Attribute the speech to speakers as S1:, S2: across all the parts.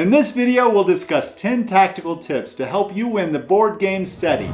S1: In this video, we'll discuss 10 tactical tips to help you win the board game SETI.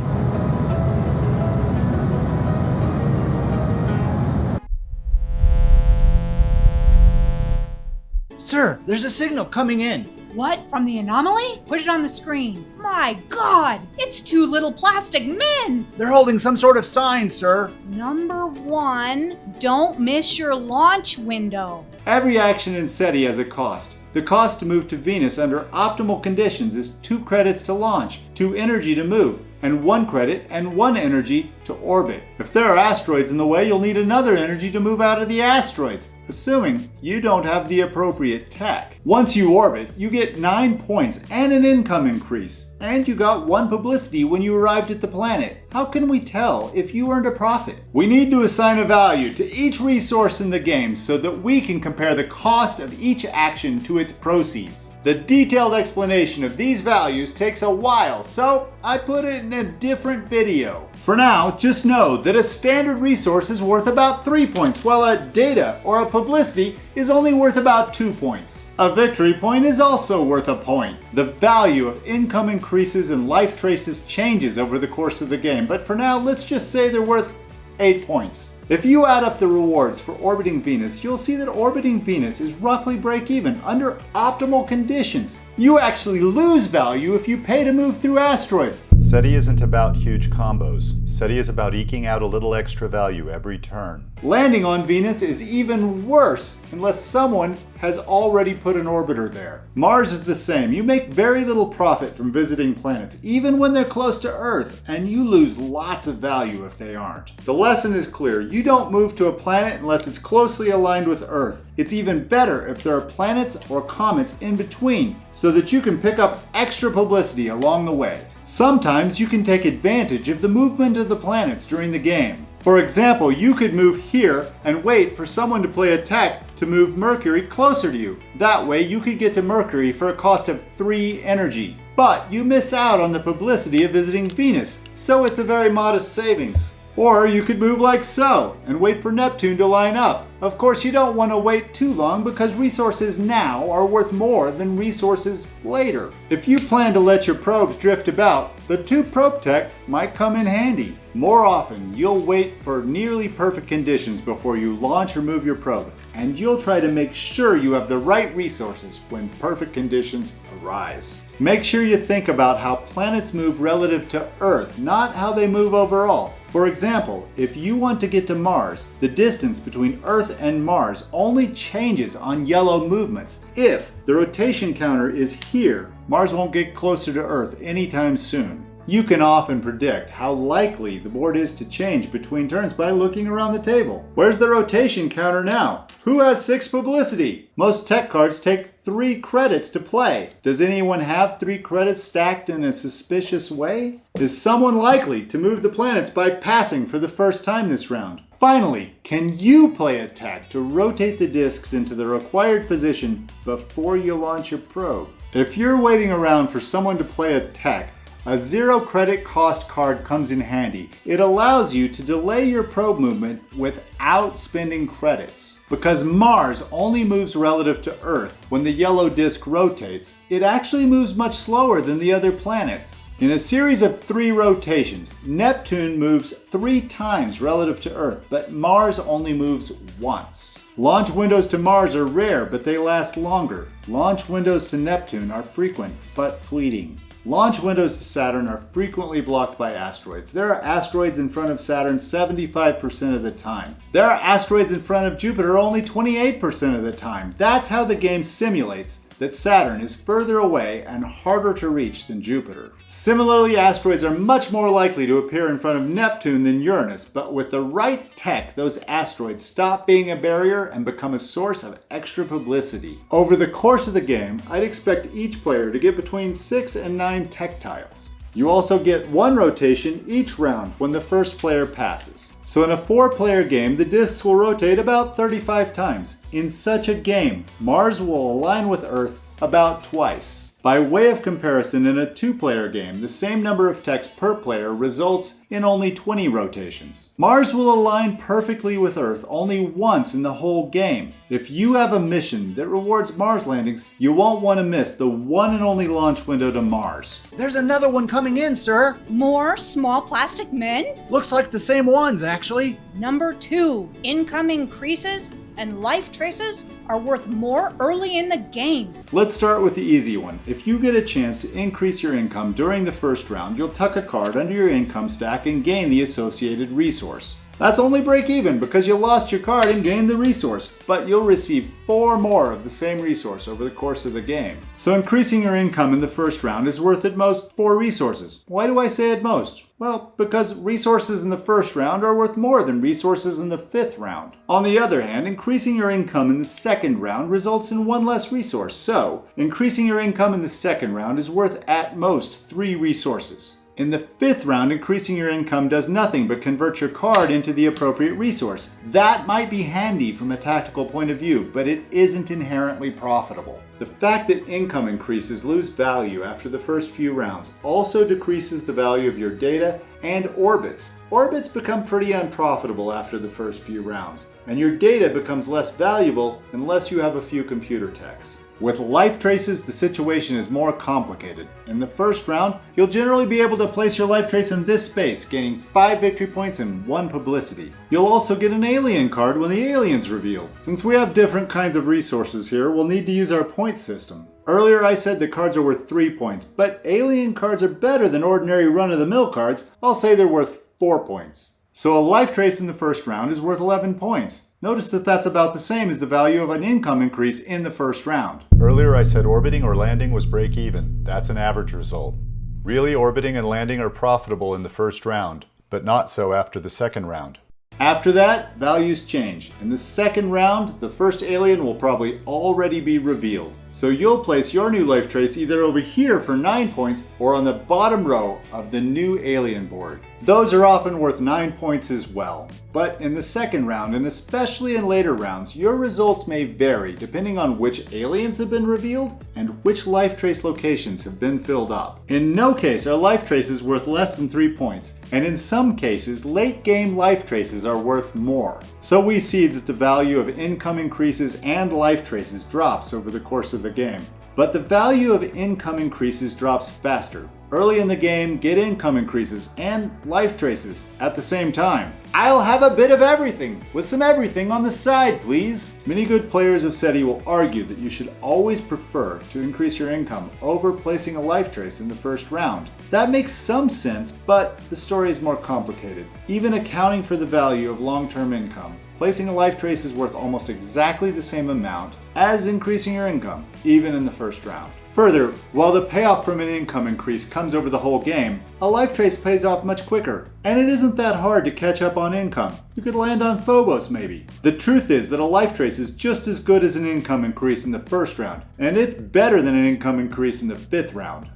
S2: Sir, there's a signal coming in.
S3: What? From the anomaly? Put it on the screen. My God! It's two little plastic men!
S2: They're holding some sort of sign, sir.
S3: Number 1, don't miss your launch window.
S1: Every action in SETI has a cost. The cost to move to Venus under optimal conditions is 2 credits to launch, 2 energy to move, and 1 credit and 1 energy to orbit. If there are asteroids in the way, you'll need another energy to move out of the asteroids, assuming you don't have the appropriate tech. Once you orbit, you get 9 points and an income increase. And you got 1 publicity when you arrived at the planet. How can we tell if you earned a profit? We need to assign a value to each resource in the game so that we can compare the cost of each action to its proceeds. The detailed explanation of these values takes a while, so I put it in a different video. For now, just know that a standard resource is worth about 3 points, while a data or a publicity is only worth about 2 points. A victory point is also worth a point. The value of income increases and life traces changes over the course of the game, but for now, let's just say they're worth 8 points. If you add up the rewards for orbiting Venus, you'll see that orbiting Venus is roughly break even under optimal conditions. You actually lose value if you pay to move through asteroids. SETI isn't about huge combos. SETI is about eking out a little extra value every turn. Landing on Venus is even worse unless someone has already put an orbiter there. Mars is the same. You make very little profit from visiting planets, even when they're close to Earth, and you lose lots of value if they aren't. The lesson is clear. You don't move to a planet unless it's closely aligned with Earth. It's even better if there are planets or comets in between, so that you can pick up extra publicity along the way. Sometimes you can take advantage of the movement of the planets during the game. For example, you could move here and wait for someone to play a tech to move Mercury closer to you. That way you could get to Mercury for a cost of 3 energy. But you miss out on the publicity of visiting Venus, so it's a very modest savings. Or you could move like so and wait for Neptune to line up. Of course, you don't want to wait too long because resources now are worth more than resources later. If you plan to let your probes drift about, the 2 probe tech might come in handy. More often, you'll wait for nearly perfect conditions before you launch or move your probe, and you'll try to make sure you have the right resources when perfect conditions arise. Make sure you think about how planets move relative to Earth, not how they move overall. For example, if you want to get to Mars, the distance between Earth and Mars only changes on yellow movements. If the rotation counter is here, Mars won't get closer to Earth anytime soon. You can often predict how likely the board is to change between turns by looking around the table. Where's the rotation counter now? Who has 6 publicity? Most tech cards take 3 credits to play. Does anyone have 3 credits stacked in a suspicious way? Is someone likely to move the planets by passing for the first time this round? Finally, can you play a tech to rotate the discs into the required position before you launch your probe? If you're waiting around for someone to play a tech, a 0 credit cost card comes in handy. It allows you to delay your probe movement without spending credits. Because Mars only moves relative to Earth when the yellow disk rotates, it actually moves much slower than the other planets. In a series of 3 rotations, Neptune moves 3 times relative to Earth, but Mars only moves once. Launch windows to Mars are rare, but they last longer. Launch windows to Neptune are frequent, but fleeting. Launch windows to Saturn are frequently blocked by asteroids. There are asteroids in front of Saturn 75% of the time. There are asteroids in front of Jupiter only 28% of the time. That's how the game simulates that Saturn is further away and harder to reach than Jupiter. Similarly, asteroids are much more likely to appear in front of Neptune than Uranus, but with the right tech, those asteroids stop being a barrier and become a source of extra publicity. Over the course of the game, I'd expect each player to get between 6 and 9 tech tiles. You also get 1 rotation each round when the first player passes. So in a 4-player game, the discs will rotate about 35 times. In such a game, Mars will align with Earth about twice. By way of comparison, in a 2-player game, the same number of techs per player results in only 20 rotations. Mars will align perfectly with Earth only once in the whole game. If you have a mission that rewards Mars landings, you won't want to miss the one and only launch window to Mars.
S2: There's another one coming in, sir.
S3: More small plastic men?
S2: Looks like the same ones, actually.
S3: Number 2, incoming creases and life traces are worth more early in the game.
S1: Let's start with the easy one. If you get a chance to increase your income during the first round, you'll tuck a card under your income stack and gain the associated resource. That's only break even because you lost your card and gained the resource, but you'll receive 4 more of the same resource over the course of the game. So increasing your income in the first round is worth at most 4 resources. Why do I say at most? Well, because resources in the first round are worth more than resources in the 5th round. On the other hand, increasing your income in the second round results in 1 less resource, so increasing your income in the second round is worth at most 3 resources. In the 5th round, increasing your income does nothing but convert your card into the appropriate resource. That might be handy from a tactical point of view, but it isn't inherently profitable. The fact that income increases lose value after the first few rounds also decreases the value of your data and orbits. Orbits become pretty unprofitable after the first few rounds, and your data becomes less valuable unless you have a few computer techs. With life traces, the situation is more complicated. In the first round, you'll generally be able to place your life trace in this space, gaining 5 victory points and 1 publicity. You'll also get an alien card when the alien's revealed. Since we have different kinds of resources here, we'll need to use our point system. Earlier I said the cards are worth 3 points, but alien cards are better than ordinary run-of-the-mill cards. I'll say they're worth 4 points. So a life trace in the first round is worth 11 points. Notice that that's about the same as the value of an income increase in the first round. Earlier I said orbiting or landing was break even. That's an average result. Really, orbiting and landing are profitable in the first round, but not so after the second round. After that, values change. In the second round, the first alien will probably already be revealed. So you'll place your new life trace either over here for 9 points or on the bottom row of the new alien board. Those are often worth 9 points as well. But in the second round, and especially in later rounds, your results may vary depending on which aliens have been revealed and which life trace locations have been filled up. In no case are life traces worth less than 3 points, and in some cases, late game life traces are worth more. So we see that the value of income increases and life traces drops over the course of the game. But the value of income increases drops faster. Early in the game, get income increases and life traces at the same time. I'll have a bit of everything, with some everything on the side, please. Many good players of SETI will argue that you should always prefer to increase your income over placing a life trace in the first round. That makes some sense, but the story is more complicated. Even accounting for the value of long-term income, placing a life trace is worth almost exactly the same amount as increasing your income, even in the first round. Further, while the payoff from an income increase comes over the whole game, a life trace pays off much quicker. And it isn't that hard to catch up on income. You could land on Phobos maybe. The truth is that a life trace is just as good as an income increase in the first round, and it's better than an income increase in the 5th round.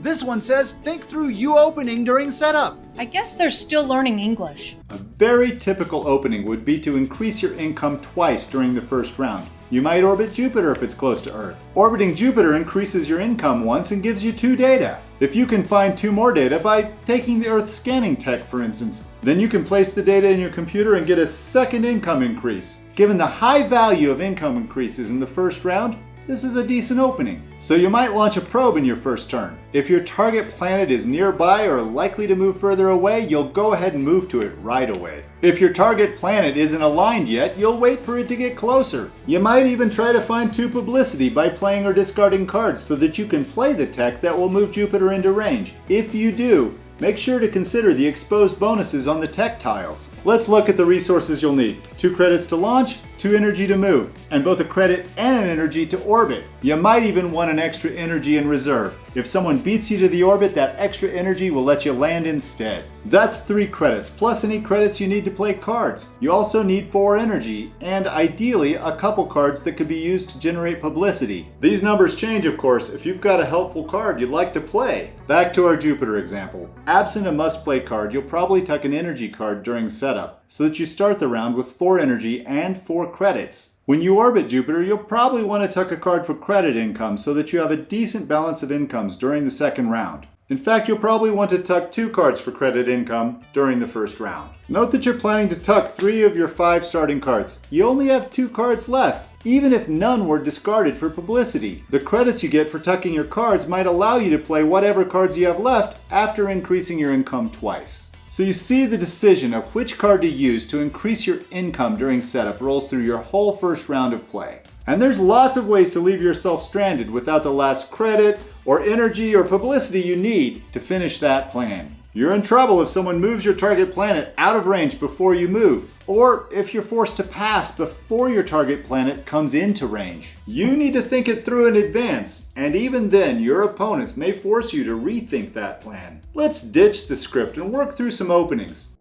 S2: This one says, think through you opening during setup.
S3: I guess they're still learning English.
S1: A very typical opening would be to increase your income twice during the first round. You might orbit Jupiter if it's close to Earth. Orbiting Jupiter increases your income once and gives you 2 data. If you can find 2 more data by taking the Earth scanning tech, for instance, then you can place the data in your computer and get a second income increase. Given the high value of income increases in the first round, this is a decent opening. So you might launch a probe in your first turn. If your target planet is nearby or likely to move further away, you'll go ahead and move to it right away. If your target planet isn't aligned yet, you'll wait for it to get closer. You might even try to find 2 publicity by playing or discarding cards so that you can play the tech that will move Jupiter into range. If you do, make sure to consider the exposed bonuses on the tech tiles. Let's look at the resources you'll need. 2 credits to launch, 2 energy to move, and both a credit and an energy to orbit. You might even want an extra energy in reserve. If someone beats you to the orbit, that extra energy will let you land instead. That's 3 credits, plus any credits you need to play cards. You also need 4 energy, and ideally a couple cards that could be used to generate publicity. These numbers change, of course, if you've got a helpful card you'd like to play. Back to our Jupiter example. Absent a must-play card, you'll probably tuck an energy card during setup, so that you start the round with 4 energy and 4 credits. When you orbit Jupiter, you'll probably want to tuck a card for credit income so that you have a decent balance of incomes during the second round. In fact, you'll probably want to tuck 2 cards for credit income during the first round. Note that you're planning to tuck 3 of your 5 starting cards. You only have 2 cards left, even if none were discarded for publicity. The credits you get for tucking your cards might allow you to play whatever cards you have left after increasing your income twice. So you see the decision of which card to use to increase your income during setup rolls through your whole first round of play. And there's lots of ways to leave yourself stranded without the last credit or energy or publicity you need to finish that plan. You're in trouble if someone moves your target planet out of range before you move, or if you're forced to pass before your target planet comes into range. You need to think it through in advance, and even then, your opponents may force you to rethink that plan. Let's ditch the script and work through some openings.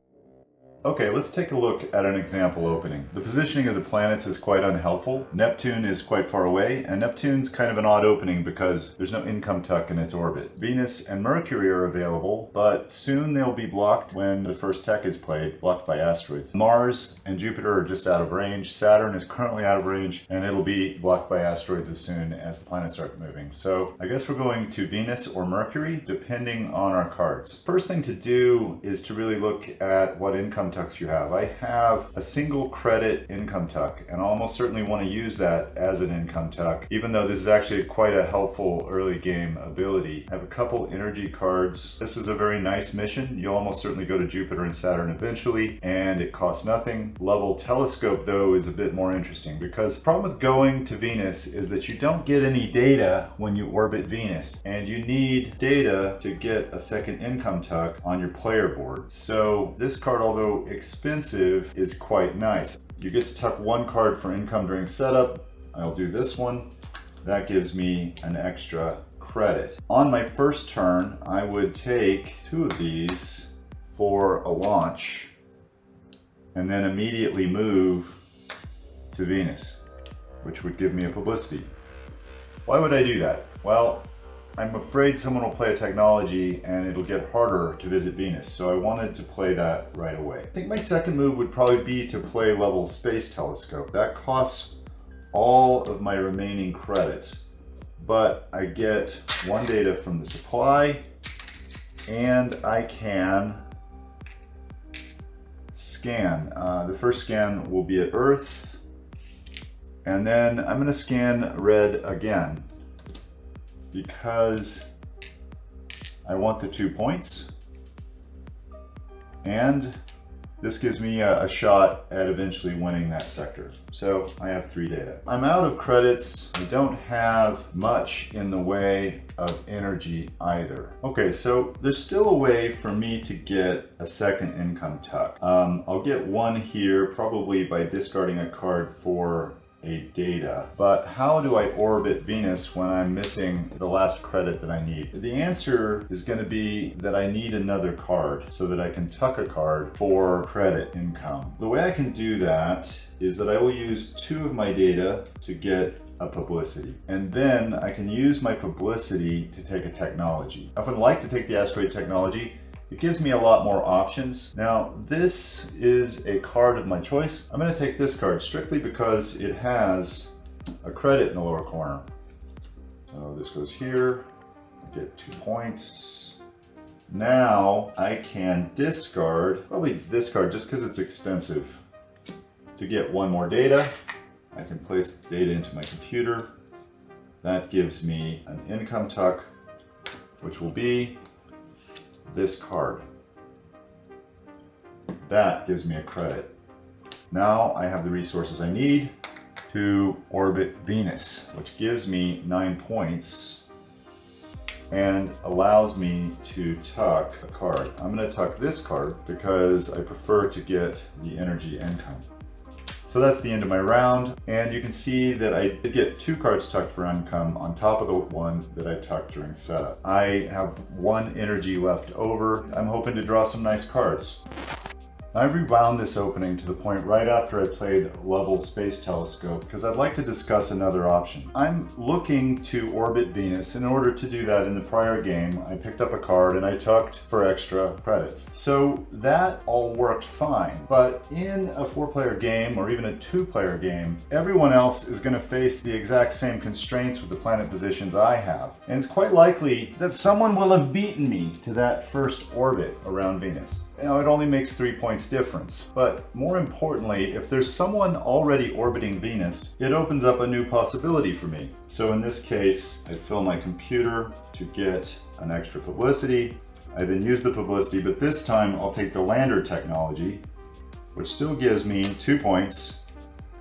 S1: Okay, let's take a look at an example opening. The positioning of the planets is quite unhelpful. Neptune is quite far away, and Neptune's kind of an odd opening because there's no income tuck in its orbit. Venus and Mercury are available, but soon they'll be blocked when the first tech is played, blocked by asteroids. Mars and Jupiter are just out of range. Saturn is currently out of range, and it'll be blocked by asteroids as soon as the planets start moving. So I guess we're going to Venus or Mercury, depending on our cards. First thing to do is to really look at what income tucks you have. I have a single credit income tuck, and I'll almost certainly want to use that as an income tuck, even though this is actually quite a helpful early game ability. I have a couple energy cards. This is a very nice mission. You'll almost certainly go to Jupiter and Saturn eventually, and it costs nothing. Level telescope, though, is a bit more interesting because the problem with going to Venus is that you don't get any data when you orbit Venus, and you need data to get a second income tuck on your player board. So this card, although expensive, is quite nice. You get to tuck 1 card for income during setup. I'll do this one. That gives me an extra credit. On my first turn, I would take 2 of these for a launch and then immediately move to Venus, which would give me a publicity. Why would I do that? Well, I'm afraid someone will play a technology and it'll get harder to visit Venus, so I wanted to play that right away. I think my second move would probably be to play level space telescope. That costs all of my remaining credits, but I get 1 data from the supply, and I can scan. The first scan will be at Earth, and then I'm going to scan red again, because I want the 2 points, and this gives me a shot at eventually winning that sector. So I have 3 data. I'm out of credits. I don't have much in the way of energy either. Okay, so there's still a way for me to get a second income tuck. I'll get 1 here, probably by discarding a card for a data. But how do I orbit Venus when I'm missing the last credit that I need? The answer is going to be that I need another card so that I can tuck a card for credit income. The way I can do that is that I will use 2 of my data to get a publicity, and then I can use my publicity to take a technology. I often like to take the asteroid technology. It gives me a lot more options. Now, this is a card of my choice. I'm going to take this card strictly because it has a credit in the lower corner. So this goes here. I get 2 points. Now I can discard, probably this card just because it's expensive, to get 1 more data. I can place the data into my computer. That gives me an income tuck, which will be this card. That gives me a credit. Now I have the resources I need to orbit Venus, which gives me 9 points and allows me to tuck a card. I'm going to tuck this card because I prefer to get the energy income. So that's the end of my round, and you can see that I did get 2 cards tucked for income on top of the 1 that I tucked during setup. I have 1 energy left over. I'm hoping to draw some nice cards. I rewound this opening to the point right after I played Level Space Telescope because I'd like to discuss another option. I'm looking to orbit Venus. In order to do that in the prior game, I picked up a card and I tucked for extra credits. So that all worked fine. But in a 4-player game or even a 2-player game, everyone else is going to face the exact same constraints with the planet positions I have. And it's quite likely that someone will have beaten me to that first orbit around Venus. Now, it only makes 3 points difference, but more importantly, if there's someone already orbiting Venus, it opens up a new possibility for me. So in this case, I fill my computer to get an extra publicity. I then use the publicity, but this time I'll take the lander technology, which still gives me 2 points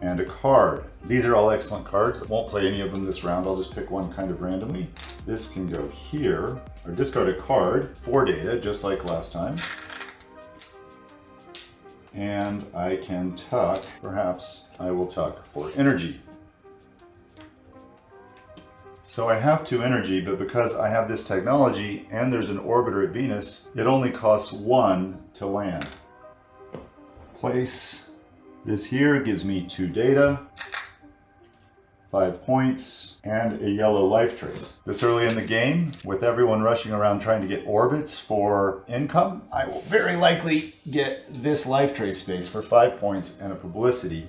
S1: and a card. These are all excellent cards. I won't play any of them this round. I'll just pick one kind of randomly. This can go here, or discard a card for data, just like last time. And I can tuck, perhaps I will tuck for energy. So I have 2 energy, but because I have this technology and there's an orbiter at Venus, it only costs 1 to land. Place this here gives me 2 data, 5 points, and a yellow life trace. This early in the game, with everyone rushing around trying to get orbits for income, I will very likely get this life trace space for 5 points and a publicity,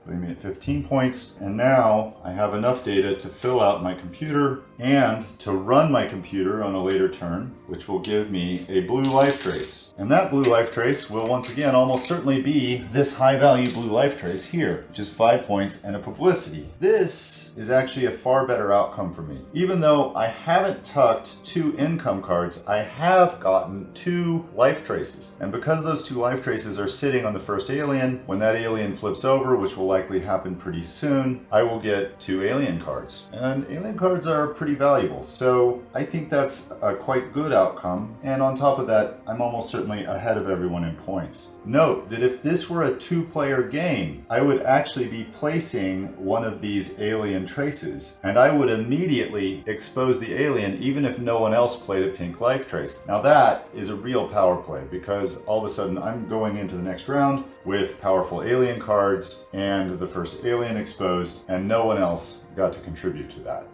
S1: putting me at 15 points. And now I have enough data to fill out my computer and to run my computer on a later turn, which will give me a blue life trace. And that blue life trace will once again almost certainly be this high value blue life trace here, which is 5 points and a publicity. This is actually a far better outcome for me. Even though I haven't tucked 2 income cards, I have gotten 2 life traces. And because those 2 life traces are sitting on the first alien, when that alien flips over, which will likely happen pretty soon, I will get 2 alien cards. And alien cards are pretty valuable, so I think that's a quite good outcome. And on top of that, I'm almost certainly ahead of everyone in points. Note that if this were a 2-player game, I would actually be placing one of these alien traces, and I would immediately expose the alien even if no one else played a pink life trace. Now that is a real power play, because all of a sudden I'm going into the next round with powerful alien cards and the first alien exposed, and no one else got to contribute to that.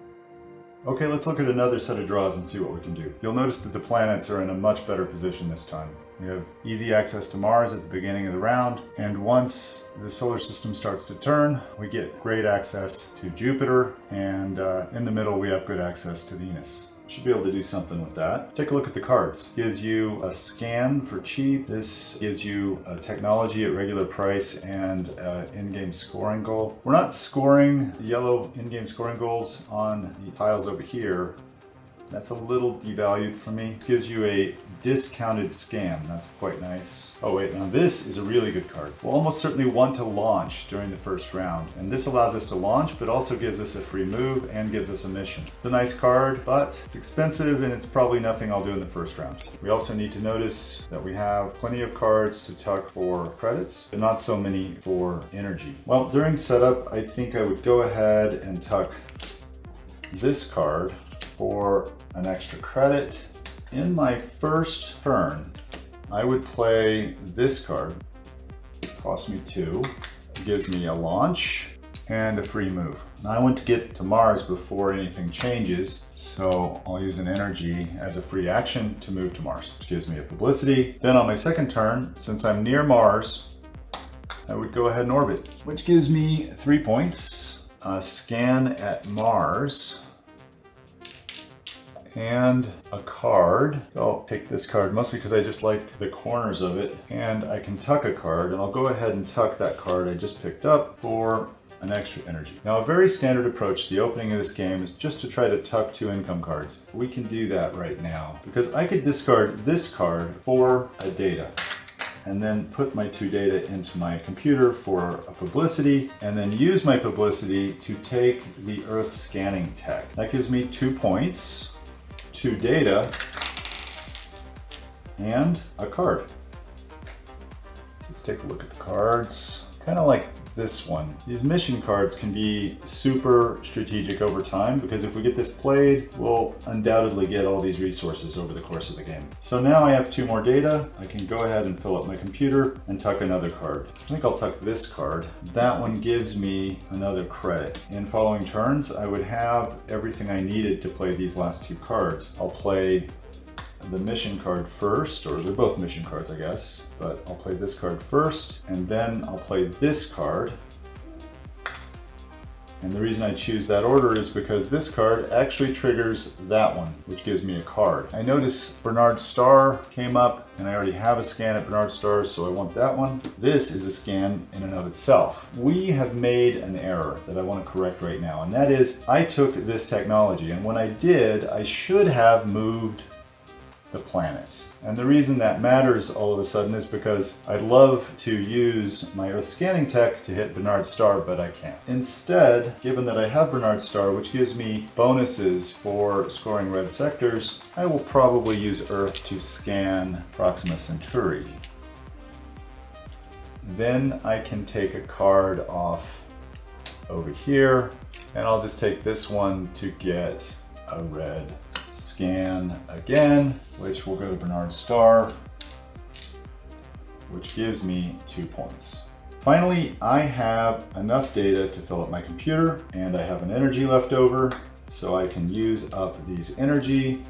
S1: Okay, let's look at another set of draws and see what we can do. You'll notice that the planets are in a much better position this time. We have easy access to Mars at the beginning of the round, and once the solar system starts to turn, we get great access to Jupiter, and in the middle we have good access to Venus. Should be able to do something with that. Take a look at the cards. Gives you a scan for cheap. This gives you a technology at regular price and in-game scoring goal. We're not scoring the yellow in-game scoring goals on the tiles over here. That's a little devalued for me. It gives you a discounted scan. That's quite nice. Oh wait, now this is a really good card. We'll almost certainly want to launch during the first round. And this allows us to launch, but also gives us a free move and gives us a mission. It's a nice card, but it's expensive and it's probably nothing I'll do in the first round. We also need to notice that we have plenty of cards to tuck for credits, but not so many for energy. Well, during setup, I think I would go ahead and tuck this card for an extra credit. In my first turn, I would play this card. It costs me 2. It gives me a launch and a free move. Now I want to get to Mars before anything changes, so I'll use an energy as a free action to move to Mars, which gives me a publicity. Then on my second turn, since I'm near Mars, I would go ahead and orbit, which gives me 3 points, a scan at Mars, and a card. I'll take this card mostly because I just like the corners of it, and I can tuck a card, and I'll go ahead and tuck that card I just picked up for an extra energy. Now, a very standard approach to the opening of this game is just to try to tuck 2 income cards. We can do that right now because I could discard this card for a data and then put my 2 data into my computer for a publicity, and then use my publicity to take the Earth scanning tech. That gives me 2 points, 2 data, and a card. So let's take a look at the cards. Kind of like this one. These mission cards can be super strategic over time because if we get this played, we'll undoubtedly get all these resources over the course of the game. So now I have 2 more data. I can go ahead and fill up my computer and tuck another card. I think I'll tuck this card. That one gives me another credit. In following turns, I would have everything I needed to play these last 2 cards. I'll play the mission card first, or they're both mission cards, I guess, but I'll play this card first, and then I'll play this card. And the reason I choose that order is because this card actually triggers that one, which gives me a card. I notice Bernard Star came up, and I already have a scan at Bernard Star, so I want that one. This is a scan in and of itself. We have made an error that I want to correct right now, and that is I took this technology, and when I did, I should have moved the planets. And the reason that matters all of a sudden is because I'd love to use my Earth scanning tech to hit Bernard Star, but I can't. Instead, given that I have Bernard Star, which gives me bonuses for scoring red sectors, I will probably use Earth to scan Proxima Centauri. Then I can take a card off over here, and I'll just take this one to get a red scan again, which will go to Bernard Star, which gives me 2 points. Finally, I have enough data to fill up my computer, and I have an energy left over, so I can use up these energy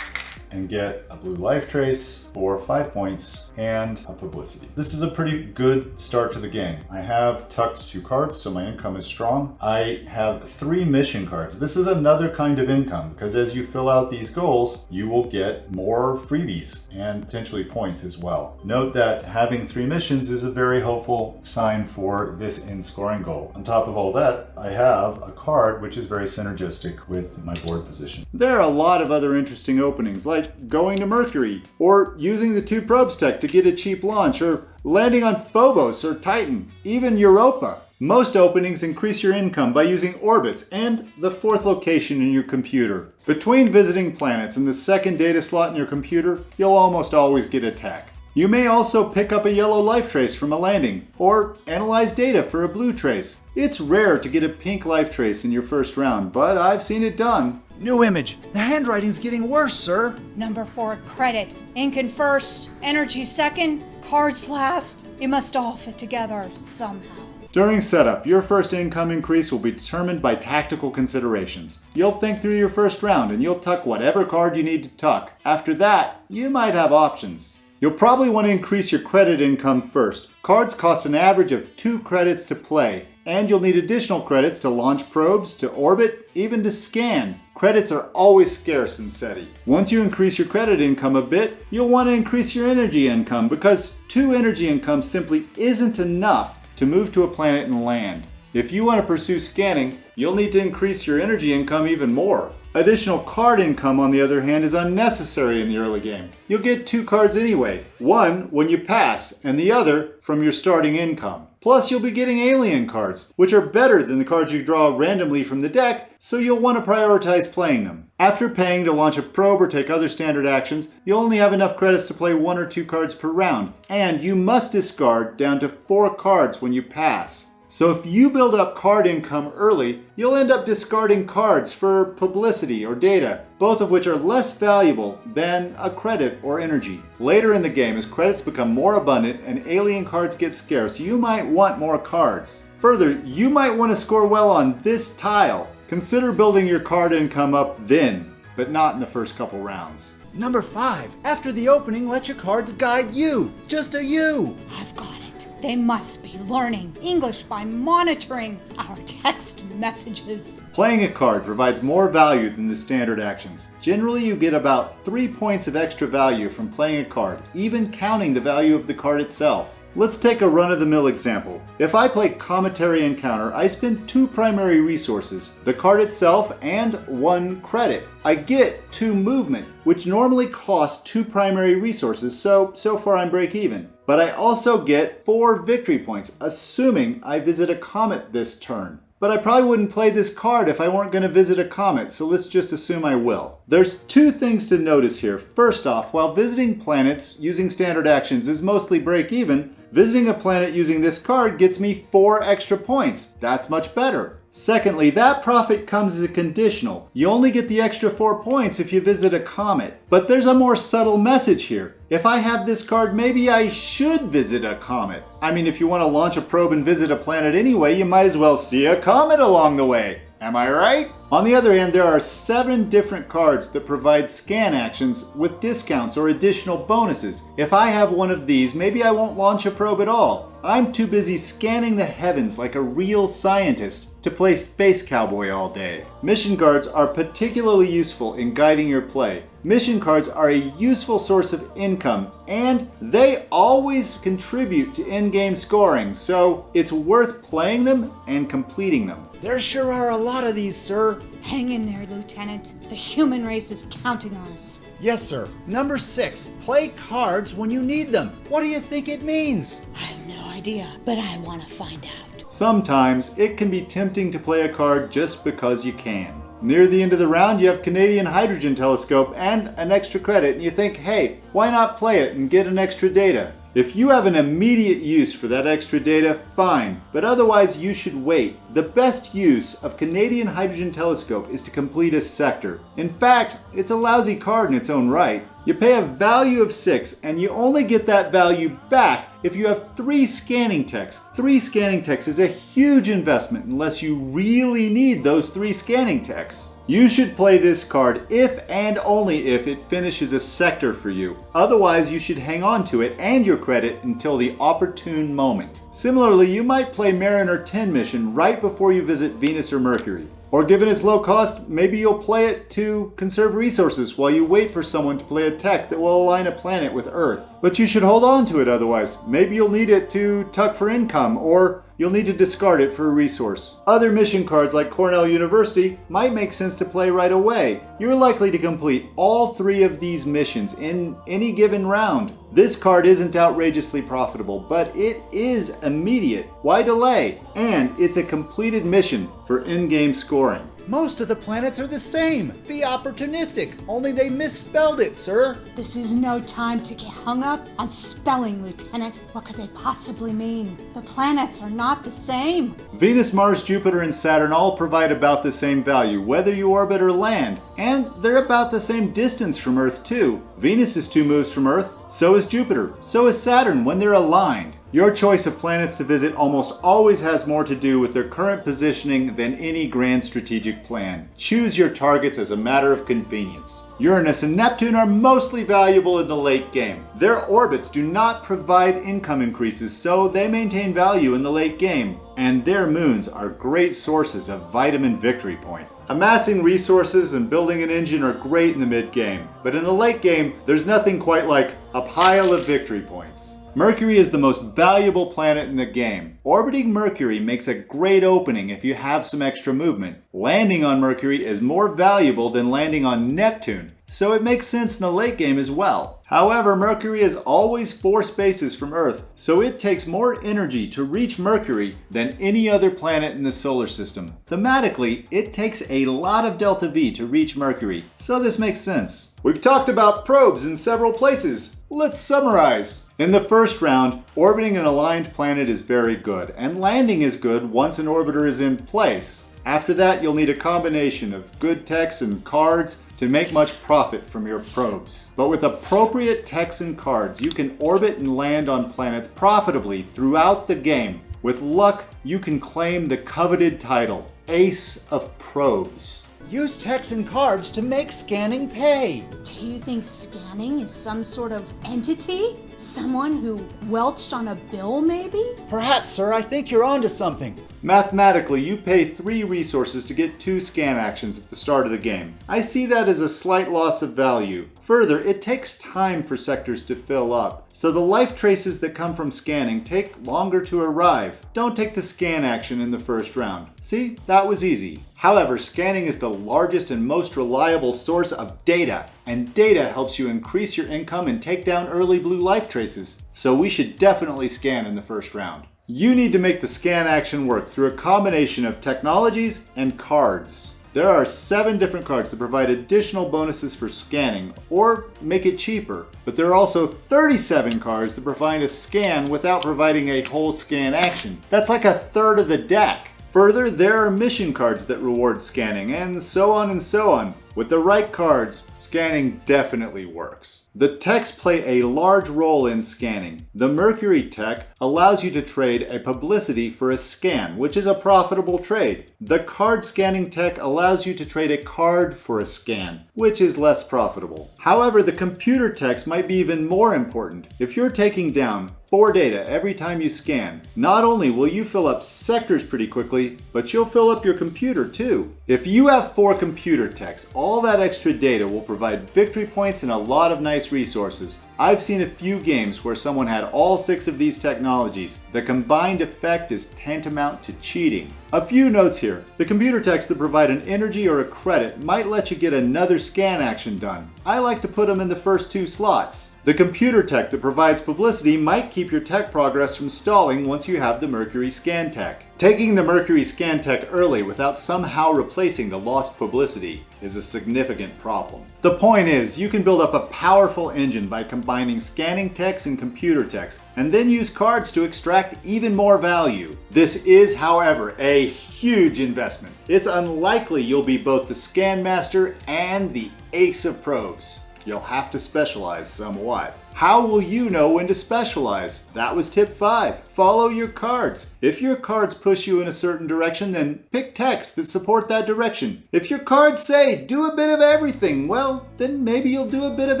S1: and get a blue life trace for 5 points and a publicity. This is a pretty good start to the game. I have tucked 2 cards, so my income is strong. I have 3 mission cards. This is another kind of income because as you fill out these goals, you will get more freebies and potentially points as well. Note that having 3 missions is a very hopeful sign for this in scoring goal. On top of all that, I have a card which is very synergistic with my board position. There are a lot of other interesting openings, like going to Mercury, or using the 2 probes tech to get a cheap launch, or landing on Phobos or Titan, even Europa. Most openings increase your income by using orbits and the 4th location in your computer. Between visiting planets and the 2nd data slot in your computer, you'll almost always get a tech. You may also pick up a yellow life trace from a landing, or analyze data for a blue trace. It's rare to get a pink life trace in your first round, but I've seen it done.
S2: New image. The handwriting's getting worse, sir.
S3: Number 4, credit. Ink in first, energy second, cards last. It must all fit together somehow.
S1: During setup, your first income increase will be determined by tactical considerations. You'll think through your first round and you'll tuck whatever card you need to tuck. After that, you might have options. You'll probably want to increase your credit income first. Cards cost an average of 2 credits to play, and you'll need additional credits to launch probes, to orbit, even to scan. Credits are always scarce in SETI. Once you increase your credit income a bit, you'll want to increase your energy income because 2 energy income simply isn't enough to move to a planet and land. If you want to pursue scanning, you'll need to increase your energy income even more. Additional card income, on the other hand, is unnecessary in the early game. You'll get 2 cards anyway, one when you pass and the other from your starting income. Plus, you'll be getting alien cards, which are better than the cards you draw randomly from the deck, so you'll want to prioritize playing them. After paying to launch a probe or take other standard actions, you'll only have enough credits to play 1 or 2 cards per round, and you must discard down to 4 cards when you pass. So if you build up card income early, you'll end up discarding cards for publicity or data, both of which are less valuable than a credit or energy. Later in the game, as credits become more abundant and alien cards get scarce, you might want more cards. Further, you might want to score well on this tile. Consider building your card income up then, but not in the first couple rounds.
S2: Number 5. After the opening, let your cards guide you. Just a you.
S3: I've got it. They must be learning English by monitoring our text messages.
S1: Playing a card provides more value than the standard actions. Generally, you get about 3 points of extra value from playing a card, even counting the value of the card itself. Let's take a run-of-the-mill example. If I play Cometary Encounter, I spend 2 primary resources, the card itself and 1 credit. I get 2 movement, which normally costs 2 primary resources, so far I'm break even. But I also get 4 victory points, assuming I visit a comet this turn. But I probably wouldn't play this card if I weren't going to visit a comet, so let's just assume I will. There's 2 things to notice here. First off, while visiting planets using standard actions is mostly break even, Visiting a planet using this card gets me 4 extra points. That's much better. Secondly, that profit comes as a conditional. You only get the extra 4 points if you visit a comet. But there's a more subtle message here. If I have this card, maybe I should visit a comet. I mean, if you want to launch a probe and visit a planet anyway, you might as well see a comet along the way. Am I right? On the other hand, there are 7 different cards that provide scan actions with discounts or additional bonuses. If I have one of these, maybe I won't launch a probe at all. I'm too busy scanning the heavens like a real scientist to play Space Cowboy all day. Mission cards are particularly useful in guiding your play. Mission cards are a useful source of income, and they always contribute to in-game scoring, so it's worth playing them and completing them.
S2: There sure are a lot of these, sir.
S3: Hang in there, Lieutenant. The human race is counting on us.
S2: Yes, sir. Number 6, play cards when you need them. What do you think it means?
S3: I have no idea, but I want to find out.
S1: Sometimes it can be tempting to play a card just because you can. Near the end of the round, you have Canadian Hydrogen Telescope and an extra credit, and you think, hey, why not play it and get an extra data? If you have an immediate use for that extra data, fine, but otherwise you should wait. The best use of Canadian Hydrogen Telescope is to complete a sector. In fact, it's a lousy card in its own right. You pay a value of 6, and you only get that value back if you have 3 scanning techs. 3 scanning techs is a huge investment unless you really need those 3 scanning techs. You should play this card if and only if it finishes a sector for you. Otherwise, you should hang on to it and your credit until the opportune moment. Similarly, you might play Mariner 10 mission right before you visit Venus or Mercury. Or given its low cost, maybe you'll play it to conserve resources while you wait for someone to play a tech that will align a planet with Earth. But you should hold on to it otherwise. Maybe you'll need it to tuck for income, or you'll need to discard it for a resource. Other mission cards like Cornell University might make sense to play right away. You're likely to complete all 3 of these missions in any given round. This card isn't outrageously profitable, but it is immediate. Why delay? And it's a completed mission for in-game scoring.
S2: Most of the planets are the same. Be opportunistic, only they misspelled it, sir.
S3: This is no time to get hung up on spelling, Lieutenant. What could they possibly mean? The planets are not the same.
S1: Venus, Mars, Jupiter, and Saturn all provide about the same value, whether you orbit or land. And they're about the same distance from Earth, too. Venus is 2 moves from Earth, so is Jupiter, so is Saturn when they're aligned. Your choice of planets to visit almost always has more to do with their current positioning than any grand strategic plan. Choose your targets as a matter of convenience. Uranus and Neptune are mostly valuable in the late game. Their orbits do not provide income increases, so they maintain value in the late game. And their moons are great sources of vitamin victory point. Amassing resources and building an engine are great in the mid-game, but in the late game, there's nothing quite like a pile of victory points. Mercury is the most valuable planet in the game. Orbiting Mercury makes a great opening if you have some extra movement. Landing on Mercury is more valuable than landing on Neptune, so it makes sense in the late game as well. However, Mercury is always 4 spaces from Earth, so it takes more energy to reach Mercury than any other planet in the solar system. Thematically, it takes a lot of delta V to reach Mercury, so this makes sense. We've talked about probes in several places. Let's summarize. In the first round, orbiting an aligned planet is very good, and landing is good once an orbiter is in place. After that, you'll need a combination of good techs and cards to make much profit from your probes. But with appropriate techs and cards, you can orbit and land on planets profitably throughout the game. With luck, you can claim the coveted title, Ace of Probes.
S2: Use techs and cards to make scanning pay.
S3: Do you think scanning is some sort of entity? Someone who welched on a bill, maybe?
S2: Perhaps, sir, I think you're onto something.
S1: Mathematically, you pay 3 resources to get 2 scan actions at the start of the game. I see that as a slight loss of value. Further, it takes time for sectors to fill up, so the life traces that come from scanning take longer to arrive. Don't take the scan action in the first round. See, that was easy. However, scanning is the largest and most reliable source of data, and data helps you increase your income and take down early blue life traces, so we should definitely scan in the first round. You need to make the scan action work through a combination of technologies and cards. There are 7 different cards that provide additional bonuses for scanning or make it cheaper, but there are also 37 cards that provide a scan without providing a whole scan action. That's like a third of the deck. Further, there are mission cards that reward scanning, and so on and so on. With the right cards, scanning definitely works. The techs play a large role in scanning. The Mercury tech allows you to trade a publicity for a scan, which is a profitable trade. The card scanning tech allows you to trade a card for a scan, which is less profitable. However, the computer techs might be even more important. If you're taking down 4 data every time you scan, not only will you fill up sectors pretty quickly, but you'll fill up your computer too. If you have 4 computer techs, all that extra data will provide victory points and a lot of nice resources. I've seen a few games where someone had all 6 of these technologies. The combined effect is tantamount to cheating. A few notes here. The computer techs that provide an energy or a credit might let you get another scan action done. I like to put them in the first 2 slots. The computer tech that provides publicity might keep your tech progress from stalling once you have the Mercury scan tech. Taking the Mercury scan tech early without somehow replacing the lost publicity is a significant problem. The point is, you can build up a powerful engine by combining scanning techs and computer techs, and then use cards to extract even more value. This is, however, a huge investment. It's unlikely you'll be both the scan master and the ace of probes. You'll have to specialize somewhat. How will you know when to specialize? That was tip 5. Follow your cards. If your cards push you in a certain direction, then pick techs that support that direction. If your cards say, do a bit of everything, well, then maybe you'll do a bit of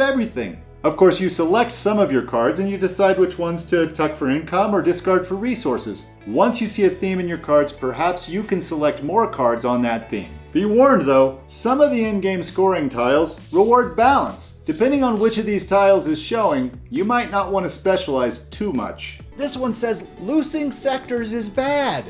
S1: everything. Of course, you select some of your cards and you decide which ones to tuck for income or discard for resources. Once you see a theme in your cards, perhaps you can select more cards on that theme. Be warned though, some of the in-game scoring tiles reward balance. Depending on which of these tiles is showing, you might not want to specialize too much.
S2: This one says losing sectors is bad.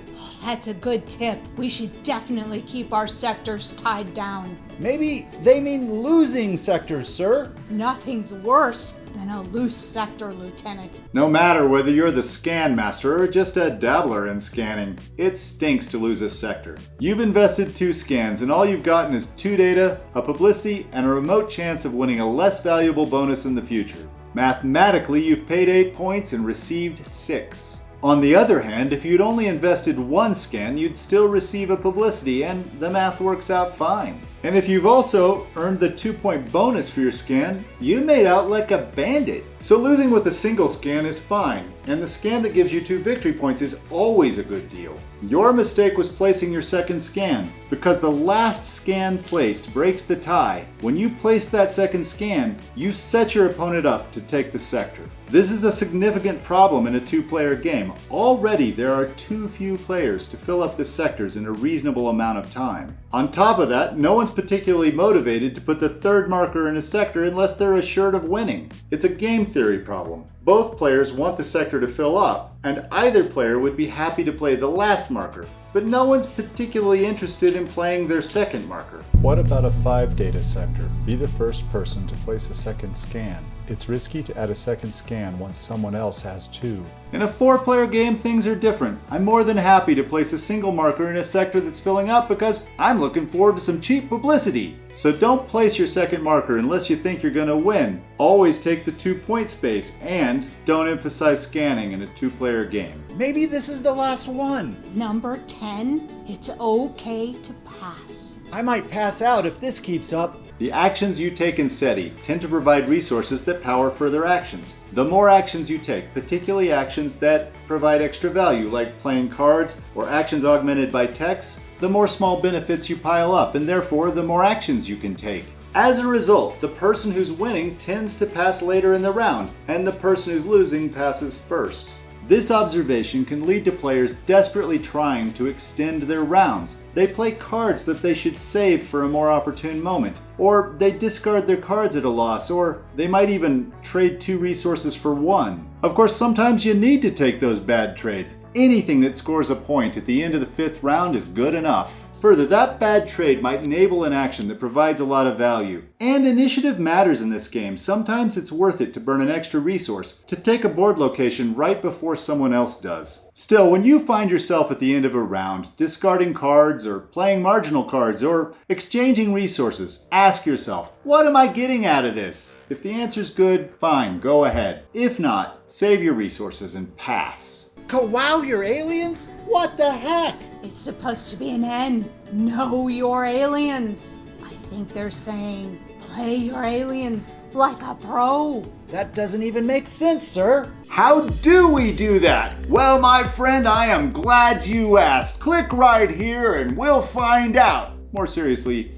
S3: That's a good tip. We should definitely keep our sectors tied down.
S2: Maybe they mean losing sectors, sir.
S3: Nothing's worse than a loose sector, Lieutenant.
S1: No matter whether you're the scan master or just a dabbler in scanning, it stinks to lose a sector. You've invested 2 scans and all you've gotten is 2 data, a publicity, and a remote chance of winning a less valuable bonus in the future. Mathematically, you've paid 8 points and received 6. On the other hand, if you'd only invested 1 scan, you'd still receive a publicity and the math works out fine. And if you've also earned the 2-point bonus for your scan, you made out like a bandit. So losing with a single scan is fine, and the scan that gives you 2 victory points is always a good deal. Your mistake was placing your second scan, because the last scan placed breaks the tie. When you place that second scan, you set your opponent up to take the sector. This is a significant problem in a 2-player game. Already there are too few players to fill up the sectors in a reasonable amount of time. On top of that, no one's particularly motivated to put the 3rd marker in a sector unless they're assured of winning. It's a game theory problem. Both players want the sector to fill up, and either player would be happy to play the last marker, but no one's particularly interested in playing their second marker.
S4: What about a 5 data sector? Be the first person to place a second scan. It's risky to add a second scan once someone else has 2.
S1: In a 4-player game, things are different. I'm more than happy to place a single marker in a sector that's filling up because I'm looking forward to some cheap publicity. So don't place your second marker unless you think you're going to win. Always take the 2-point space and don't emphasize scanning in a 2-player game.
S2: Maybe this is the last one.
S3: Number 10, it's okay to pass.
S2: I might pass out if this keeps up.
S1: The actions you take in SETI tend to provide resources that power further actions. The more actions you take, particularly actions that provide extra value like playing cards or actions augmented by techs, the more small benefits you pile up and therefore the more actions you can take. As a result, the person who's winning tends to pass later in the round and the person who's losing passes first. This observation can lead to players desperately trying to extend their rounds. They play cards that they should save for a more opportune moment, or they discard their cards at a loss, or they might even trade 2 resources for 1. Of course, sometimes you need to take those bad trades. Anything that scores a point at the end of the 5th round is good enough. Further, that bad trade might enable an action that provides a lot of value. And initiative matters in this game. Sometimes it's worth it to burn an extra resource to take a board location right before someone else does. Still, when you find yourself at the end of a round, discarding cards or playing marginal cards or exchanging resources, ask yourself, what am I getting out of this? If the answer's good, fine, go ahead. If not, save your resources and pass.
S2: Kwow Your Aliens? What the heck?
S3: It's supposed to be an N. Know your aliens. I think they're saying, play your aliens like a pro.
S2: That doesn't even make sense, sir.
S1: How do we do that? Well, my friend, I am glad you asked. Click right here and we'll find out. More seriously,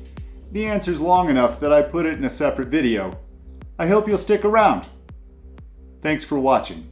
S1: the answer's long enough that I put it in a separate video. I hope you'll stick around. Thanks for watching.